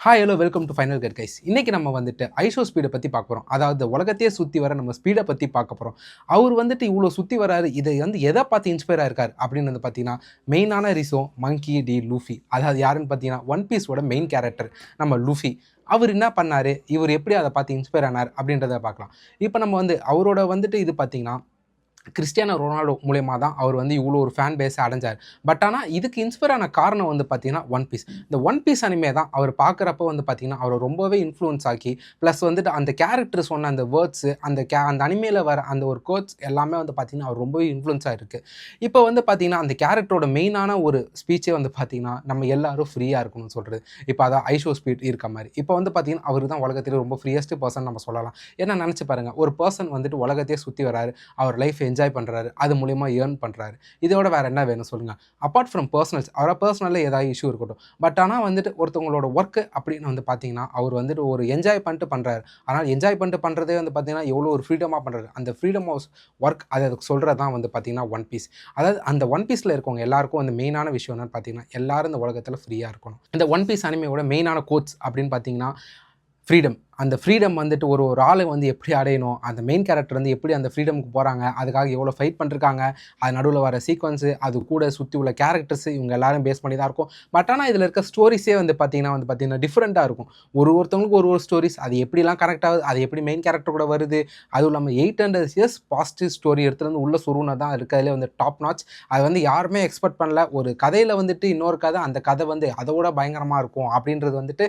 Hi hello welcome to final cut guys. இன்றைக்கி நம்ம வந்துட்டு ஐஷோ ஸ்பீடை பற்றி பார்க்க போகிறோம். அதாவது உலகத்தையே சுற்றி வர நம்ம ஸ்பீடை பற்றி பார்க்க போகிறோம். அவர் வந்துட்டு இவ்வளோ சுற்றி வராரு, இதை வந்து எதை பார்த்து இன்ஸ்பயர் ஆயிருக்கார் அப்படின்னு வந்து பார்த்தீங்கன்னா மெயினான ரீசன் மங்கி டி லூஃபி. அதாவது யாருன்னு பார்த்தீங்கன்னா ஒன் பீஸோட மெயின் கேரக்டர் நம்ம லூஃபி. அவர் என்ன பண்ணார், இவர் எப்படி அதை பார்த்து இன்ஸ்பயர் ஆனார் அப்படின்றத பார்க்கலாம். இப்போ நம்ம வந்து அவரோட வந்துட்டு இது பார்த்திங்கன்னா கிறிஸ்டியானோ ரொனால்டோ மூலயமா தான் அவர் வந்து இவ்வளோ ஒரு ஃபேன் பேஸை அடைஞ்சார். பட் ஆனால் இதுக்கு இன்ஸ்பயர் ஆன காரணம் வந்து பார்த்திங்கன்னா ஒன் பீஸ். இந்த ஒன் பீஸ் அனிமே தான் அவர் பார்க்குறப்ப வந்து பார்த்திங்கன்னா அவரை ரொம்பவே இன்ஃப்ளூயன்ஸ் ஆக்கி ப்ளஸ் வந்துட்டு அந்த கேரக்டர் சொன்ன அந்த வேர்ட்ஸு அந்த அனிமேல வர அந்த ஒரு கோட்ஸ் எல்லாமே வந்து பார்த்திங்கன்னா அவர் ரொம்பவே இன்ஃப்ளூயன்ஸாக இருக்குது. இப்போ வந்து பார்த்திங்கன்னா அந்த கேரக்டரோட மெயினான ஒரு ஸ்பீச்சே வந்து பார்த்திங்கன்னா நம்ம எல்லாரும் ஃப்ரீயாக இருக்கணும்னு சொல்கிறது. இப்போ அதான் ஐஷோ ஸ்பீட் இருக்க மாதிரி இப்போ வந்து பார்த்திங்கன்னா அவர் தான் உலகத்திலே ரொம்ப ஃப்ரீயஸ்ட் பர்சன் நம்ம சொல்லலாம். ஏன்னா நினச்சி பாருங்கள், ஒரு பர்சன் வந்துட்டு உலகத்தையே சுற்றி வராரு, அவர் லைஃப் என்ஜாய் பண்ணுறாரு, அது மூலிமா ஏர்ன் பண்ணுறாரு. இதோட வேறு என்ன வேணும் சொல்லுங்கள்? அப்பார்ட் ஃப்ரம் பர்சனல்ஸ், அவராக பர்சனலில் ஏதாவது இஷ்யூ இருக்கட்டும், பட் ஆனால் வந்துட்டு ஒருத்தவங்களோட ஒர்க்கு அப்படின்னு வந்து பார்த்தீங்கன்னா அவர் வந்துட்டு ஒரு என்ஜாய் பண்ணிட்டு பண்ணுறாரு. ஆனால் என்ஜாய் பண்ணிட்டு பண்ணுறதே வந்து பார்த்தீங்கன்னா எவ்வளோ ஒரு ஃப்ரீடமாக பண்ணுறாரு. அந்த ஃப்ரீடம் ஆஃப் ஒர்க் அதை சொல்கிறது தான் வந்து பார்த்தீங்கன்னா ஒன் பீஸ். அதாவது அந்த ஒன் பீஸில் இருக்கவங்க எல்லாருக்கும் அந்த மெயினான விஷயம் என்னன்னு பார்த்தீங்கன்னா எல்லாரும் இந்த உலகத்தில் ஃப்ரீயாக இருக்கணும். இந்த ஒன் பீஸ் அனிமையோட மெயினான கோட்ஸ் அப்படின்னு பார்த்தீங்கன்னா ஃப்ரீடம். அந்த ஃப்ரீடம் வந்துட்டு ஒரு ஆளை வந்து எப்படி அடையணும், அந்த மெயின் கேரக்டர் வந்து எப்படி அந்த ஃப்ரீடமுக்கு போகிறாங்க, அதுக்காக எவ்வளோ ஃபைட் பண்ணிருக்காங்க, அது நடுவில் வர சீக்வன்ஸு, அது கூட சுற்றி உள்ள கேரக்டர்ஸு இவங்க எல்லாரும் பேஸ் பண்ணி தான் இருக்கும். பட் ஆனால் இதில் இருக்க ஸ்டோரிஸே வந்து பார்த்திங்கன்னா டிஃப்ரெண்ட்டாக இருக்கும். ஒருத்தவங்களுக்கு ஒரு ஸ்டோரிஸ், அது எப்படிலாம் கனெக்ட் ஆகுது, அது எப்படி மெயின் கேரக்டர் கூட வருது, அதுவும் இல்லாமல் 800 years பாசிட்டிவ் ஸ்டோரி எடுத்துகிட்டு வந்து உள்ள சுருனா தான் இருக்கிறதுலே வந்து டாப் நாச். அது வந்து யாருமே எக்ஸ்பெக்ட் பண்ணல. ஒரு கதையில் வந்துட்டு இன்னொரு கதை, அந்த கதை வந்து அதோட பயங்கரமாக இருக்கும் அப்படின்றது வந்துட்டு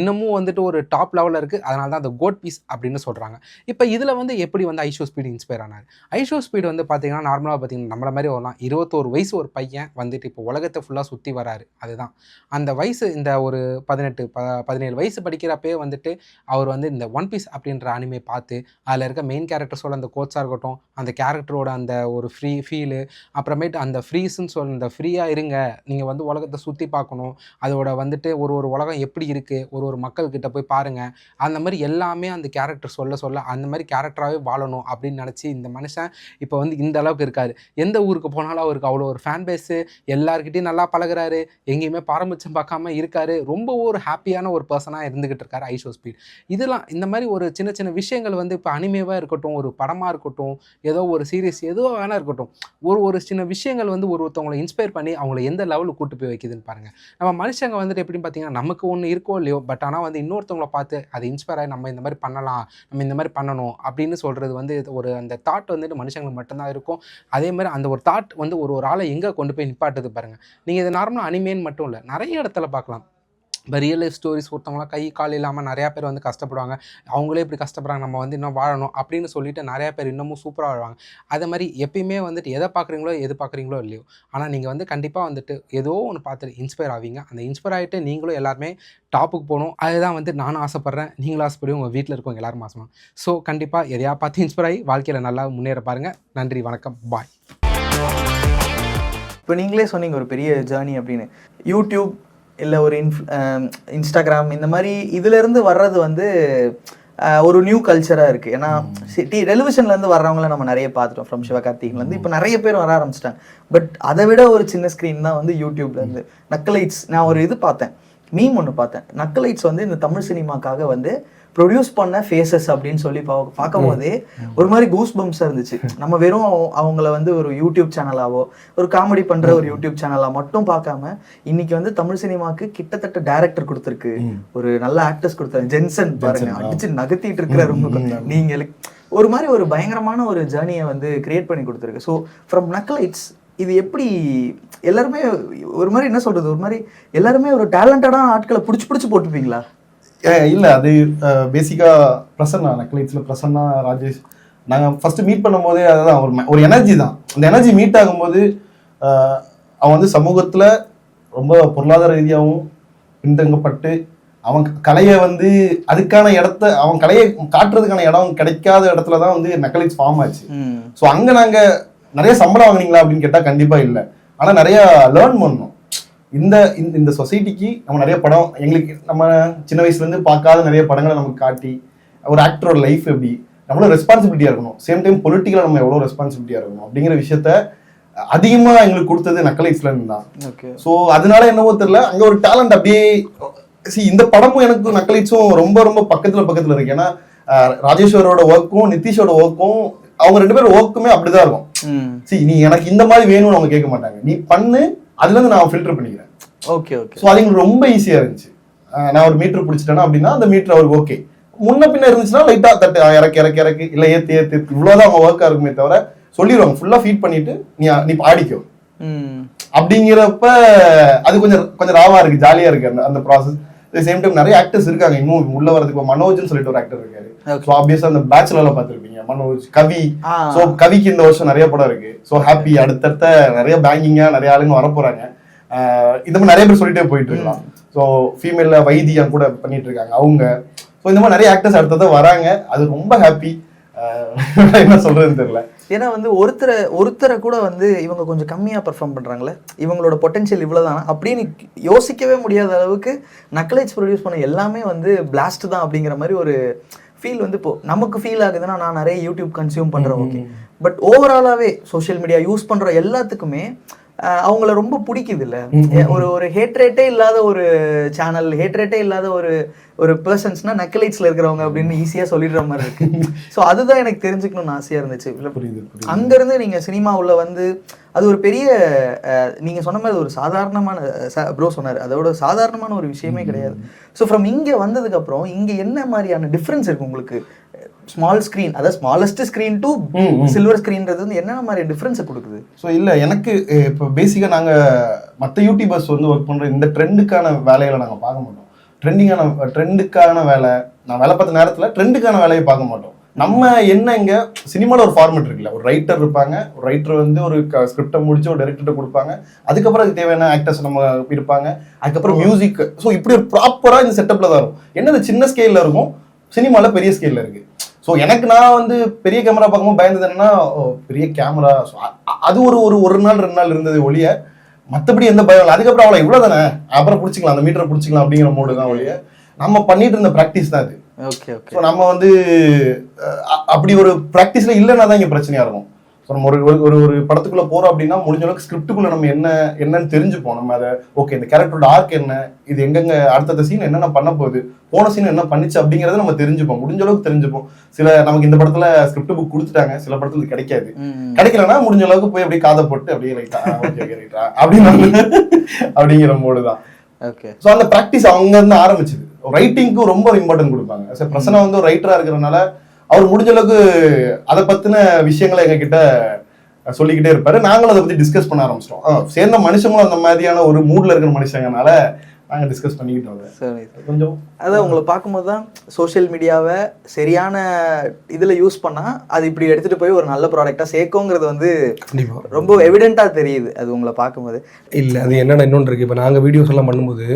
இன்னமும் வந்துட்டு ஒரு டாப் லெவலில் இருக்குது. அதனால தான் அந்த கோட் பீஸ் அப்படின்னு சொல்கிறாங்க. இப்போ இதில் வந்து எப்படி வந்து ஐஷோ ஸ்பீடு இன்ஸ்பயர் ஆனார்? ஐஷோ ஸ்பீடு வந்து பார்த்தீங்கன்னா நார்மலாக பார்த்தீங்கன்னா நம்மள மாதிரி வரலாம் 21 வயசு ஒரு பையன் வந்துட்டு இப்போ உலகத்தை ஃபுல்லாக சுற்றி வராரு. அதுதான் அந்த வயசு. இந்த ஒரு 17 வயசு படிக்கிறப்பே வந்துட்டு அவர் வந்து இந்த ஒன் பீஸ் அப்படின்ற அனிமே பார்த்து அதில் இருக்க மெயின் கேரக்டர்ஸோட அந்த கோட்ஸாக இருக்கட்டும், அந்த கேரக்டரோட அந்த ஒரு ஃப்ரீ ஃபீலு, அப்புறமேட்டு அந்த ஃப்ரீஸ்ன்னு சொல்ல இந்த ஃப்ரீயாக இருங்க, நீங்கள் வந்து உலகத்தை சுற்றி பார்க்கணும், அதோட வந்துட்டு ஒரு உலகம் எப்படி இருக்குது, ஒரு மக்கள்கிட்ட போய் பாருங்கள், அந்த மாதிரி எல்லாமே அந்த கேரக்டர் சொல்ல அந்த மாதிரி கேரக்டராகவே வாழணும் அப்படின்னு நினச்சி இந்த மனுஷன் இப்போ வந்து இந்த அளவுக்கு இருக்கார். எந்த ஊருக்கு போனாலும் அவருக்கு அவ்வளோ ஒரு ஃபேன் பேஸு, எல்லாருக்கிட்டையும் நல்லா பழகுறாரு, எங்கேயுமே பாரபட்சம் பார்க்காம இருக்கார். ரொம்ப ஒரு ஹாப்பியான ஒரு பர்சனாக இருந்துக்கிட்டு இருக்கார் ஐஷோ ஸ்பீட். இதெல்லாம் இந்த மாதிரி ஒரு சின்ன சின்ன விஷயங்கள் வந்து இப்போ அனிமேவாக இருக்கட்டும், ஒரு படமாக இருக்கட்டும், ஏதோ ஒரு சீரியஸ் ஏதோ வேணா இருக்கட்டும், ஒரு சின்ன விஷயங்கள் வந்து ஒருத்தவங்களை இன்ஸ்பயர் பண்ணி அவங்கள எந்த லெவலுக்கு கூட்டு போய் வைக்குதுன்னு பாருங்கள். நம்ம மனுஷங்க வந்துட்டு எப்படின்னு பார்த்தீங்கன்னா நமக்கு ஒன்று இருக்கோ இல்லையோ, பட் ஆனால் வந்து இன்னொருத்தவங்களை பார்த்து அதை இன்ஸ்பயர் ஆகி நம்ம இந்த மாதிரி பண்ணலாம், நம்ம இந்த மாதிரி பண்ணணும் அப்படின்னு சொல்கிறது வந்து ஒரு அந்த தாட் வந்துட்டு மனுஷங்களுக்கு மட்டும்தான் இருக்கும். அதே மாதிரி அந்த ஒரு தாட் வந்து ஒரு ஆளை எங்கே கொண்டு போய் நிப்பாட்டுது பாருங்கள். நீங்கள் இது நார்மலாக அனிமேன்னு மட்டும் இல்லை, நிறைய இடத்துல பார்க்கலாம். இப்போ ரியல் லைஃப் ஸ்டோரிஸ் ஒருத்தவங்களாம் கை கால் இல்லாமல் நிறையா பேர் வந்து கஷ்டப்படுவாங்க. அவங்களே இப்படி கஷ்டப்படுறாங்க, நம்ம வந்து இன்னும் வாழணும் அப்படின்னு சொல்லிட்டு நிறையா பேர் இன்னமும் சூப்பராக வாழ்வாங்க. அதே மாதிரி எப்பயுமே வந்துட்டு எதை பார்க்குறீங்களோ எது பார்க்குறீங்களோ இல்லையோ, ஆனால் நீங்கள் வந்து கண்டிப்பாக வந்துட்டு ஏதோ ஒன்று பார்த்துட்டு இன்ஸ்பயர் ஆவீங்க. அந்த இன்ஸ்பயர் ஆகிட்டு நீங்களும் எல்லாருமே டாப்புக்கு போகணும். அதுதான் வந்து நானும் ஆசைப்பட்றேன், நீங்களும் ஆசைப்படி உங்கள் வீட்டில் இருக்கவங்க எல்லாரும் ஆசைப்படும். ஸோ கண்டிப்பாக எதையா பார்த்து இன்ஸ்பயர் ஆகி வாழ்க்கையில் நல்லா முன்னேற பாருங்கள். நன்றி, வணக்கம், பாய். இப்போ நீங்களே சொன்னீங்க ஒரு பெரிய ஜேர்னி அப்படின்னு. யூடியூப் இல்லை ஒரு இன்ஸ்டாகிராம் இந்த மாதிரி இதிலேருந்து வர்றது வந்து ஒரு நியூ கல்ச்சராக இருக்குது. ஏன்னா டெலிவிஷன்லேருந்து வர்றவங்கள நம்ம நிறைய பார்த்துட்டோம். ஃப்ரம் சிவகார்த்திகேயன்லேருந்து இப்போ நிறைய பேர் வர ஆரம்பிச்சிட்டாங்க. பட் அதை விட ஒரு சின்ன ஸ்க்ரீன் தான் வந்து யூடியூப்லேருந்து நக்கலைட்ஸ். நான் ஒரு இது பார்த்தேன், மீம் ஒன்று பார்த்தேன். நக்கலைட்ஸ் வந்து இந்த தமிழ் சினிமாக்காக வந்து ப்ரொடியூஸ் பண்ண ஃபேஸஸ் அப்படின்னு சொல்லி பார்க்கும் போதே ஒரு மாதிரி கூஸ் பம்ப்ஸாக இருந்துச்சு. நம்ம வெறும் அவங்கள வந்து ஒரு யூடியூப் சேனலாவோ ஒரு காமெடி பண்ணுற ஒரு யூடியூப் சேனலாக மட்டும் பார்க்காம இன்னைக்கு வந்து தமிழ் சினிமாவுக்கு கிட்டத்தட்ட டைரக்டர் கொடுத்துருக்கு, ஒரு நல்ல ஆக்டர்ஸ் கொடுத்தாரு. ஜென்சன் பாருங்க, அடிச்சு நகர்த்திட்டு இருக்கிற நீங்கள் ஒரு மாதிரி ஒரு பயங்கரமான ஒரு ஜேர்னியை வந்து கிரியேட் பண்ணி கொடுத்துருக்கு. ஸோ ஃப்ரம் நக்கலைட்ஸ் இது எப்படி எல்லாருமே ஒரு மாதிரி என்ன சொல்றது, ஒரு மாதிரி எல்லாருமே ஒரு டேலண்டடான ஆட்களை பிடிச்சி போட்டுப்பீங்களா? இல்லை, அது பேசிக்காக பிரசன்னா, நக்கலைட்ஸில் பிரசன்னா ராஜேஷ் நாங்கள் ஃபஸ்ட்டு மீட் பண்ணும் போதே அதுதான் ஒரு எனர்ஜி தான். அந்த எனர்ஜி மீட் ஆகும்போது அவன் வந்து சமூகத்தில் ரொம்ப பொருளாதார ரீதியாகவும் பின்தங்கப்பட்டு அவன் கலையை வந்து அதுக்கான இடத்த அவன் கலையை காட்டுறதுக்கான இடம் கிடைக்காத இடத்துல தான் வந்து நக்கலைட்ஸ் ஃபார்ம் ஆச்சு. ஸோ அங்கே நாங்கள் நிறைய சம்பளம் வாங்கினீங்களா அப்படின்னு கேட்டால் கண்டிப்பாக இல்லை. ஆனால் நிறையா லேர்ன் பண்ணோம். இந்த சொசைட்டிக்கு நம்ம நிறைய படம், எங்களுக்கு நம்ம சின்ன வயசுலேருந்து பார்க்காத நிறைய படங்களை நமக்கு காட்டி ஒரு ஆக்டரோட லைஃப் எப்படி நம்மளும் ரெஸ்பான்சிபிலிட்டியாக இருக்கணும், சேம் டைம் பொலிட்டிக்கலாக நம்ம எவ்வளோ ரெஸ்பான்சிபிலிட்டியாக இருக்கணும் அப்படிங்கிற விஷயத்த அதிகமாக எங்களுக்கு கொடுத்தது நக்கலைட்ஸ்லேருந்து தான். ஸோ அதனால என்னவோ தெரியல, அங்கே ஒரு டேலண்ட் அப்படியே இந்த படமும் எனக்கு நக்கலைட்ஸும் ரொம்ப ரொம்ப பக்கத்துல இருக்கு. ஏன்னா ராஜேஸ்வரோட ஒர்க்கும் நிதிஷோட ஒர்க்கும் அவங்க 2 பேரும் ஒர்க்குமே அப்படிதான் இருக்கும். நீ எனக்கு இந்த மாதிரி வேணும்னு அவங்க கேட்க மாட்டாங்க, நீ பண்ணு, அதுல இருந்து நான் ஃபில்டர் பண்ணிக்கிறேன். Okay okay. ஸோ அது எங்களுக்கு ரொம்ப ஈஸியா இருந்துச்சு. நான் ஒரு மீட்டர் பிடிச்சிட்டேன்னா அப்படின்னா அந்த மீட்டர் அவருக்கு ஓகே, முன்ன பின்ன இருந்துச்சுன்னா லைட்டா தட்டு இறக்கு இல்ல ஏத்து இவ்வளவுதான் அவங்க ஒர்க்கா இருக்குமே தவிர சொல்லிடுவாங்க ஃபுல்லா ஃபீட் பண்ணிட்டு நீ ஆடிக்கோ அப்படிங்கிறப்ப அது கொஞ்சம் ராவா இருக்கு, ஜாலியா இருக்கு அந்த ப்ராசஸ். சேம் டைம் நிறைய ஆக்டர்ஸ் இருக்காங்க இன்னும் உள்ள வரதுக்கு. மனோஜ்னு சொல்லிட்டு ஒரு ஆக்டர் இருக்காரு. ஸோ ஆப்வியஸா அந்த பேச்சுலர்ல பார்த்திருப்பீங்க மனோஜ், கவி. ஸோ கவிக்கு இந்த வருஷம் நிறைய படம் இருக்கு. ஸோ ஹாப்பி, அடுத்தடுத்த நிறைய பேங்கிங்கா நிறைய ஆளுங்க வர போறாங்க. இந்த மாதிரி நிறைய பேர் சொல்லிட்டே போயிட்டு இருக்கலாம். ஸோ ஃபீமேல்ல வைத்தியா கூட பண்ணிட்டு இருக்காங்க அவங்க. ஸோ இந்த மாதிரி நிறைய ஆக்டர்ஸ் அடுத்தது வராங்க. அது ரொம்ப ஹாப்பி. என்ன சொல்றதுன்னு தெரியல. ஏன்னா வந்து ஒருத்தரை கூட வந்து இவங்க கொஞ்சம் கம்மியாக பெர்ஃபார்ம் பண்ணுறாங்களே, இவங்களோட பொட்டன்ஷியல் இவ்வளோதானா அப்படின்னு யோசிக்கவே முடியாத அளவுக்கு நக்கலைட்ஸ் ப்ரொடியூஸ் பண்ண எல்லாமே வந்து பிளாஸ்ட் தான் அப்படிங்கிற மாதிரி ஒரு ஃபீல் வந்து இப்போ நமக்கு ஃபீல் ஆகுதுன்னா, நான் நிறைய யூடியூப் கன்சியூம் பண்ணுறேன் ஓகே, பட் ஓவராலாகவே சோஷியல் மீடியா யூஸ் பண்ணுற எல்லாத்துக்குமே அவங்கள ரொம்ப பிடிக்குது இல்லை. ஒரு ஹேட்ரேட்டே இல்லாத ஒரு சேனல், ஹேட்ரேட்டே இல்லாத ஒரு பர்சன்ஸ்னா நக்கலைட்ஸ்ல இருக்கிறவங்க அப்படின்னு ஈஸியா சொல்லிடுற மாதிரி இருக்கு. ஸோ அதுதான் எனக்கு தெரிஞ்சுக்கணும்னு ஆசையா இருந்துச்சு. அங்கிருந்து நீங்க சினிமா உள்ள வந்து அது ஒரு பெரிய நீங்க சொன்ன மாதிரி ஒரு சாதாரணமான ப்ரோ சொன்னார், அதோட சாதாரணமான ஒரு விஷயமே கிடையாது. ஸோ ஃப்ரம் இங்க வந்ததுக்கு அப்புறம் இங்க என்ன மாதிரியான டிஃப்ரென்ஸ் இருக்கு உங்களுக்கு? ஸ்மால் ஸ்க்ரீன், அதாவது ஸ்மாலஸ்ட் ஸ்க்ரீன் டு சில்வர் ஸ்க்ரீன்றது வந்து என்ன மாதிரி டிஃப்ரென்ஸை கொடுக்குது? ஸோ இல்லை, எனக்கு இப்போ பேசிக்காக நாங்கள் மற்ற யூடியூபர்ஸ் வந்து ஒர்க் பண்ணுற இந்த ட்ரெண்டுக்கான வேலைகளை நாங்கள் பார்க்க மாட்டோம். ட்ரெண்டுக்கான வேலை, நான் வேலை பார்த்த நேரத்தில் ட்ரெண்டுக்கான வேலையை பார்க்க மாட்டோம். நம்ம என்ன இங்கே சினிமாவில் ஒரு ஃபார்மெட் இருக்குல்ல, ஒரு ரைட்டர் இருப்பாங்க, ஒரு ரைட்டர் வந்து ஒரு ஸ்கிரிப்டை முடிச்சு ஒரு டைரக்டர்கிட்ட கொடுப்பாங்க, அதுக்கப்புறம் அதுக்கு தேவையான ஆக்டர்ஸ் நம்ம இருப்பாங்க, அதுக்கப்புறம் மியூசிக். ஸோ இப்படி ஒரு ப்ராப்பராக இந்த செட்டப்பில் தான் இருக்கும். என்னது சின்ன ஸ்கேலில் இருக்கும், சினிமாவில் பெரிய ஸ்கேலில் இருக்குது. ஸோ எனக்கு நான் வந்து பெரிய கேமரா பார்க்கும்போது பயந்தது என்னன்னா, பெரிய கேமரா, அது ஒரு நாள் 2 நாள் இருந்தது ஒழிய மற்றபடி எந்த பயம் இல்லை. அதுக்கப்புறம் அவ்வளோ இவ்வளோ தானே, அப்புறம் பிடிச்சிக்கலாம், அந்த மீட்டரை பிடிச்சிக்கலாம் அப்படிங்கிற மோடு தான் ஒழிய நம்ம பண்ணிட்டு இருந்த ப்ராக்டிஸ் தான் அது. Okay okay. ஸோ நம்ம வந்து அப்படி ஒரு ப்ராக்டிஸில் இல்லைன்னா தான் இங்கே பிரச்சனையாக இருக்கும். ஸோ நம்ம ஒரு படத்துக்குள்ளே போகிறோம் அப்படின்னா முடிஞ்ச அளவுக்கு ஸ்கிரிப்டுக்குள்ளே நம்ம என்னன்னு தெரிஞ்சுப்போம். நம்ம அதை ஓகே, இந்த கேரக்டரோட ஆர்க் என்ன, இது எங்கெங்க அடுத்த சீன் என்னென்ன பண்ண போகுது, போன சீன் என்ன பண்ணிச்சு அப்படிங்கிறத நம்ம தெரிஞ்சுப்போம், முடிஞ்ச அளவுக்கு தெரிஞ்சுப்போம். சில நமக்கு இந்த படத்துல ஸ்கிரிப்ட் புக் கொடுத்துட்டாங்க, சில படத்துல கிடைக்காது. கிடைக்கலன்னா முடிஞ்ச அளவுக்கு போய் அப்படியே காதை போட்டு அப்படியே லைட்டா அப்படின்னு அப்படிங்கிற மோடு தான். ஓகே. ஸோ அந்த ப்ராக்டிஸ் அவங்க இருந்து ஆரம்பிச்சது. ரைட்டிங்க்கும் ரொம்ப இம்பார்ட்டன்ட் கொடுப்பாங்க. பிரசன்னா வந்து ஒரு ரைட்டரா இருக்கிறதுனால அவர் முடிஞ்ச அளவுக்கு அதை பத்தின விஷயங்களை எங்க கிட்ட சொல்லிக்கிட்டே இருப்பாரு. நாங்களும் அதை பத்தி டிஸ்கஸ் பண்ண ஆரம்பிச்சிட்டோம். சேர்ந்த மனுஷங்களும் அந்த மாதிரியான ஒரு மூட்ல இருக்கிற மனுஷங்கனால நாங்கள் டிஸ்கஸ் பண்ணிக்கிட்டோம். கொஞ்சம் அதான் உங்களை பார்க்கும்போது தான் சோஷியல் மீடியாவை சரியான இதில் யூஸ் பண்ணால் அது இப்படி எடுத்துகிட்டு போய் ஒரு நல்ல ப்ராடக்டாக சேர்க்கோங்கிறது வந்து ரொம்ப எவிடென்ட்டாக தெரியுது அது உங்களை பார்க்கும்போது. இல்லை, அது என்னென்ன இன்னொன்று இருக்குது. இப்போ நாங்கள் வீடியோஸ் எல்லாம் பண்ணும்போது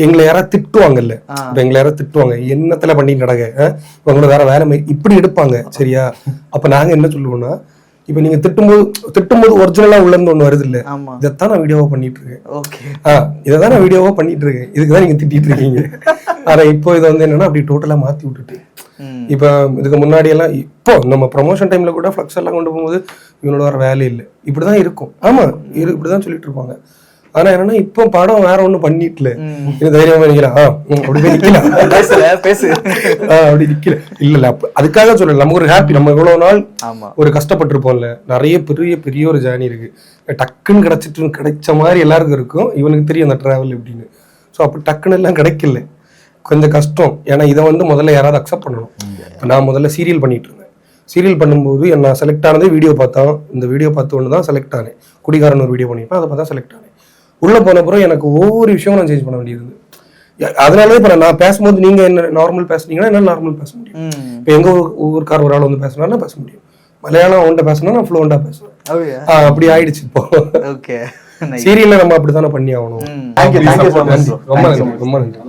எங்களை யாராவது திட்டுவாங்கல்ல, இப்போ எங்களை யாராவது திட்டுவாங்க, என்னத்துல பண்ணிட்டு நடக்க உங்களோட வேற வேலை இப்படி எடுப்பாங்க சரியா. அப்போ நாங்கள் என்ன சொல்லுவோம்னா, இப்போ நீங்க திட்டும்போது ஒரிஜினலா உள்ள இருந்து ஒண்ணு வருது இல்ல, இதைத்தான் நான் வீடியோவா பண்ணிட்டு இருக்கேன், இதைதான் நான் வீடியோவா பண்ணிட்டு இருக்கேன், இதுக்குதான் நீங்க திட்டிட்டு இருக்கீங்க. ஆனா இப்போ இதை வந்து என்னன்னா அப்படி டோட்டலா மாத்தி விட்டுட்டு, இப்ப இதுக்கு முன்னாடி எல்லாம் இப்போ நம்ம ப்ரொமோஷன் டைம்ல கூட ஃபிளக்ஸ் எல்லாம் கொண்டு போகும்போது இவனோட வர வேலை இல்லை, இப்படிதான் இருக்கும். ஆமா, இப்படிதான் சொல்லிட்டு இருப்பாங்க. ஆனா என்னன்னா இப்போ படம் வேற ஒண்ணு பண்ணிட்டுல தைரியமா நினைக்கிறேன், அப்படி போய் நிக்கலாம், அப்படி நிக்கல. இல்ல அதுக்காக சொல்லல, நமக்கு ஒரு ஹாப்பி. நம்ம இவ்வளவு நாள் ஒரு கஷ்டப்பட்டிருப்போம்ல, நிறைய பெரிய பெரிய ஒரு ஜேர்னி இருக்கு. டக்குன்னு கிடைச்ச மாதிரி எல்லாருக்கும் இருக்கும். இவனுக்கு தெரியும் அந்த டிராவல் எப்படின்னு. ஸோ அப்படி டக்குன்னு எல்லாம் கிடைக்கல, கொஞ்சம் கஷ்டம். ஏன்னா இதை வந்து முதல்ல யாராவது அக்செப்ட் பண்ணணும். நான் முதல்ல சீரியல் பண்ணிட்டு இருந்தேன். சீரியல் பண்ணும்போது நான் செலக்ட் ஆனதே வீடியோ பார்த்தோம். இந்த வீடியோ பார்த்து ஒன்று தான் செலக்ட் ஆனேன். குடிகாரன் ஒரு வீடியோ பண்ணியிருப்பேன், அதை பார்த்தா செலக்ட் ஆனேன். உள்ளே போன அப்புறம் எனக்கு ஒவ்வொரு விஷயமும் நான் சேஞ்ச் பண்ண வேண்டியது. அதனாலே இப்போ நான் பேசும்போது நீங்க என்ன நார்மல் பேசுனீங்கன்னா என்ன நார்மல் பேச முடியும். இப்போ எங்க ஊருக்கார ஒரு ஆள் வந்து பேசினா பேச முடியும். மலையாளம் ஒன்றை பேசணும்னா நான் ஃப்ளூவெண்டா பேசுவேன். அப்படி ஆயிடுச்சு இப்போ. சீரியல்ல நம்ம அப்படித்தானே பண்ணி ஆகணும். ரொம்ப நன்றி.